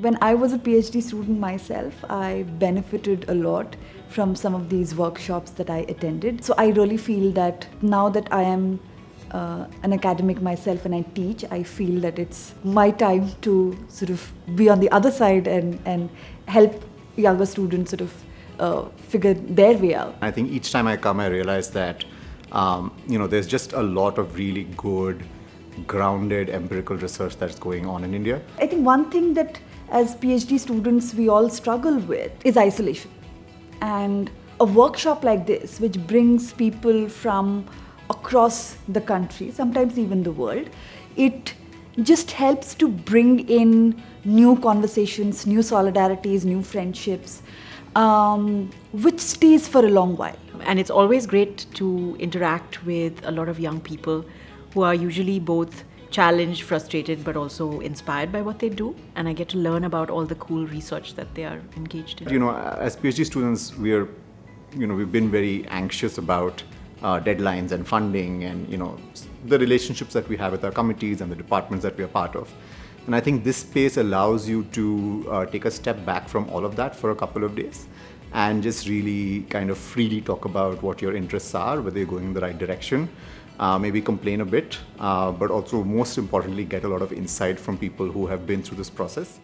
When I was a PhD student myself, I benefited a lot from some of these workshops that I attended. So I really feel that now that I am an academic myself and I teach, I feel that it's my time to sort of be on the other side and help younger students sort of figure their way out. I think each time I come, I realize that there's just a lot of really good, grounded empirical research that's going on in India. I think one thing that as PhD students we all struggle with is isolation. And a workshop like this, which brings people from across the country, sometimes even the world, it just helps to bring in new conversations, new solidarities, new friendships, which stays for a long while. And it's always great to interact with a lot of young people who are usually both challenged, frustrated, but also inspired by what they do. And I get to learn about all the cool research that they are engaged in. As PhD students, we've been very anxious about deadlines and funding and, the relationships that we have with our committees and the departments that we are part of. And I think this space allows you to take a step back from all of that for a couple of days and just really kind of freely talk about what your interests are, whether you're going in the right direction, maybe complain a bit, but also most importantly, get a lot of insight from people who have been through this process.